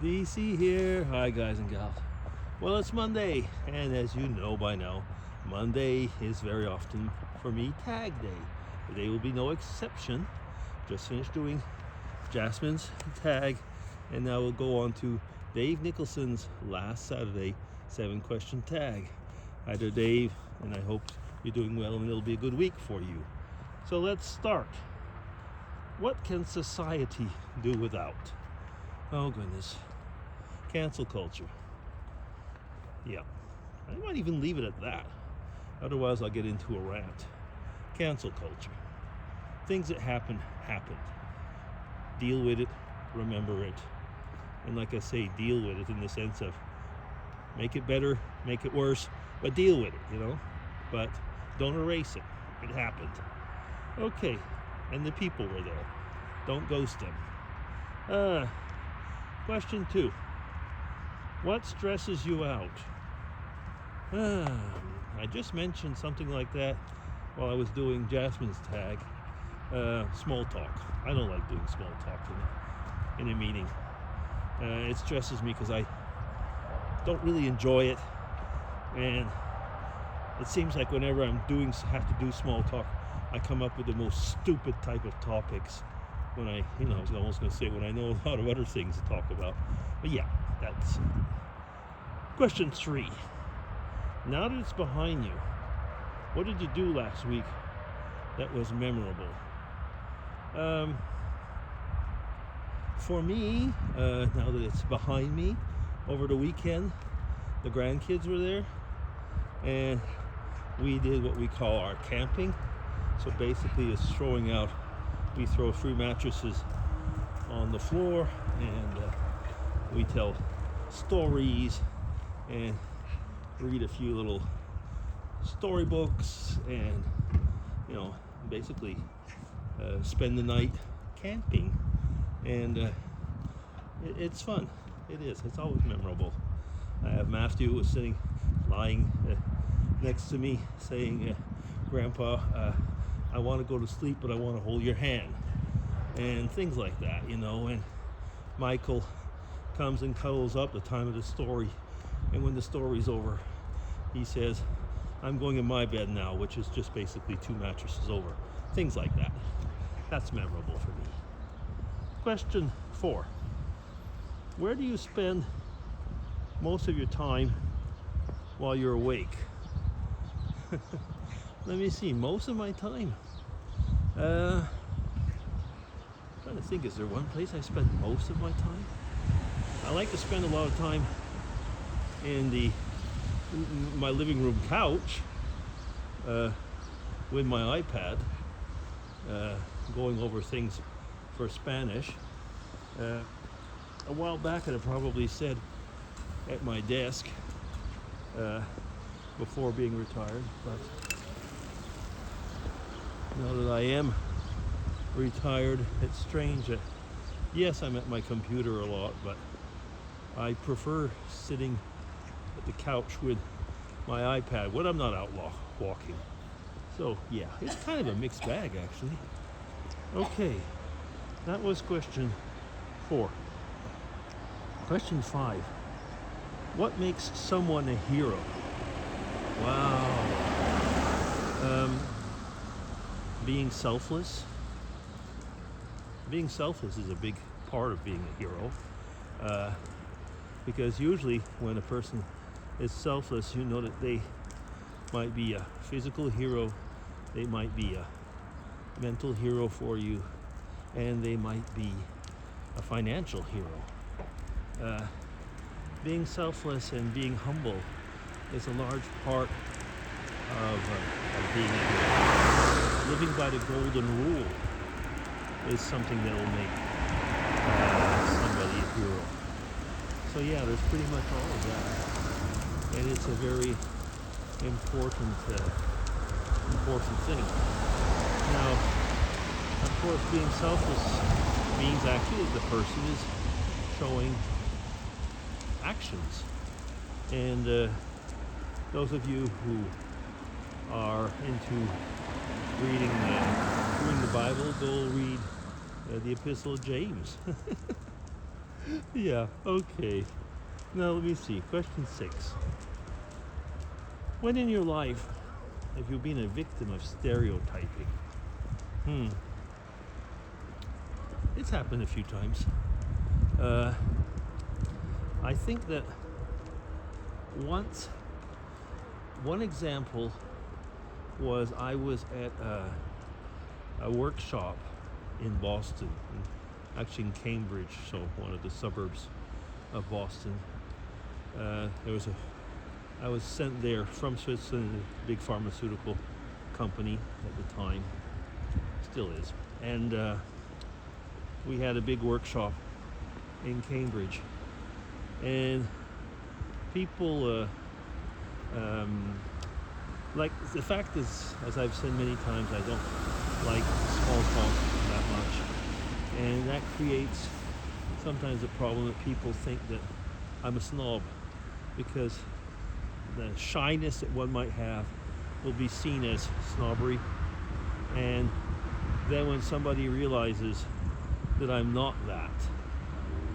DC here. Hi guys and gals. Well, it's Monday, and as you know by now, Monday is very often for me tag day. Today will be no exception. Just finished doing Jasmine's tag, and now we'll go on to Dave Nicholson's last Saturday 7-question tag. Hi there, Dave, and I hope you're doing well and it'll be a good week for you. So let's start. What can society do without? Oh goodness. Cancel culture. Yeah. I might even leave it at that. Otherwise I'll get into a rant. Cancel culture. Things that happened. Deal with it, remember it. And like I say, deal with it in the sense of make it better, make it worse, but deal with it, But don't erase it. It happened. Okay. And the people were there. Don't ghost them. Question 2. What stresses you out? I just mentioned something like that while I was doing Jasmine's tag. Small talk. I don't like doing small talk in a meeting. It stresses me because I don't really enjoy it, and it seems like whenever have to do small talk, I come up with the most stupid type of topics when I was almost going to say when I know a lot of other things to talk about. But yeah, that's question 3. Now that it's behind you, what did you do last week that was memorable? For me, now that it's behind me, over the weekend, the grandkids were there, and we did what we call our camping. So basically it's we throw 3 mattresses on the floor, and we tell stories and read a few little storybooks, and basically spend the night camping. And it's fun. It is. It's always memorable. I have Matthew who was lying next to me saying, Grandpa, I want to go to sleep, but I want to hold your hand, and things like that, and Michael comes and cuddles up the time of the story, and when the story's over, he says, I'm going in my bed now, which is just basically 2 mattresses over. Things like that. That's memorable for me. Question 4. Where do you spend most of your time while you're awake? Let me see, most of my time. Trying to think, is there one place I spend most of my time? I like to spend a lot of time in my living room couch with my iPad, going over things for Spanish. A while back I'd have probably said at my desk before being retired, but now that I am retired, it's strange that, yes, I'm at my computer a lot, but I prefer sitting at the couch with my iPad when I'm not out walking. So yeah, it's kind of a mixed bag actually. Okay, that was question 4. Question 5. What makes someone a hero? Wow. Being selfless. Being selfless is a big part of being a hero, because usually when a person is selfless, that they might be a physical hero, they might be a mental hero for you, and they might be a financial hero. Being selfless and being humble is a large part of being a hero. Living by the golden rule is something that will make somebody a hero. So yeah, there's pretty much all of that, and it's a very important thing. Now, of course, being selfless means actually that the person is showing actions, and those of you who are into reading the Bible, go read the Epistle of James. Yeah, okay. Now let me see. Question 6. When in your life have you been a victim of stereotyping? Hmm. It's happened a few times. Uh, I think that once, one example was I was at a workshop in Boston, actually in Cambridge, so one of the suburbs of Boston. I was sent there from Switzerland, a big pharmaceutical company at the time, still is, and we had a big workshop in Cambridge, and people like, the fact is, as I've said many times, I don't like small talk that much, and that creates sometimes a problem that people think that I'm a snob, because the shyness that one might have will be seen as snobbery, and then when somebody realizes that I'm not that,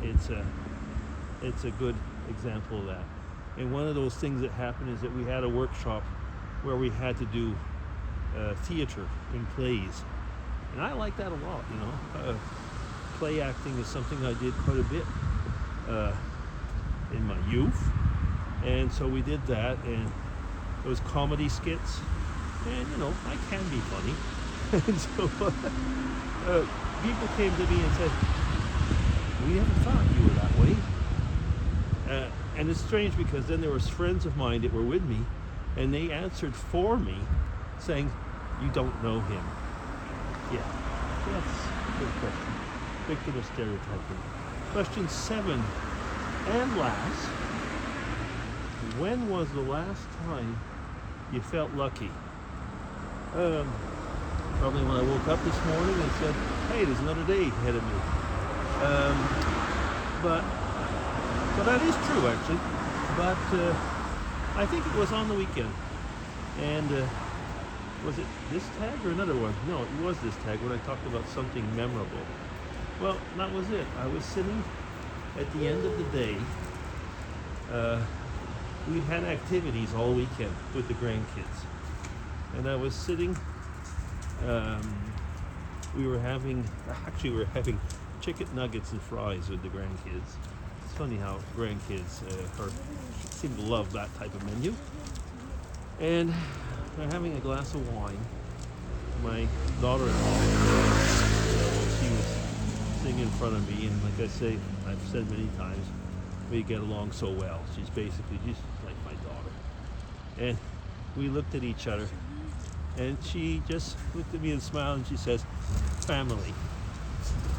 it's a good example of that. And one of those things that happened is that we had a workshop where we had to do theater in plays, and I like that a lot. Play acting is something I did quite a bit in my youth, and so we did that, and it was comedy skits, and I can be funny. And so people came to me and said, we never thought you were that way. And it's strange, because then there was friends of mine that were with me, and they answered for me saying, you don't know him. Yeah, that's a good question. Victim of stereotyping. Question 7 and last. When was the last time you felt lucky? Probably when I woke up this morning and said, hey, there's another day ahead of me. But that is true, actually. But I think it was on the weekend. And was it this tag or another one? No, it was this tag when I talked about something memorable. Well, that was it. I was sitting at the end of the day. We'd had activities all weekend with the grandkids. And I was sitting, we were having chicken nuggets and fries with the grandkids. It's funny how grandkids seem to love that type of menu. And they're having a glass of wine. My daughter-in-law, she was sitting in front of me, and like I say, I've said many times, we get along so well. She's like my daughter. And we looked at each other, and she just looked at me and smiled, and she says, family.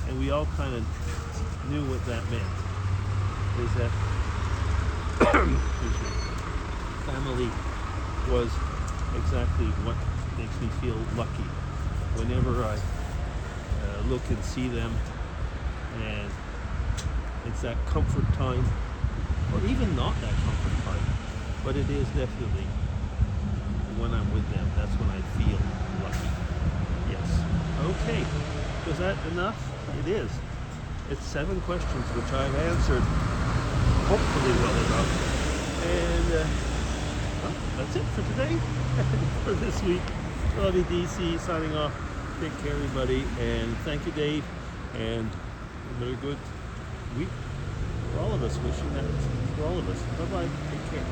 And we all kind of knew what that meant, is that family was exactly what makes me feel lucky. Whenever I look and see them, and it's that comfort time, or even not that comfort time, but it is definitely when I'm with them. That's when I feel lucky. Yes. Okay. Was that enough? It is. It's 7 questions which I've answered hopefully well enough. And well, that's it for today. For this week. Lovey DC signing off. Take care, everybody, and thank you, Dave. And a very good week for all of us. Wishing that for all of us. Bye-bye. Take care.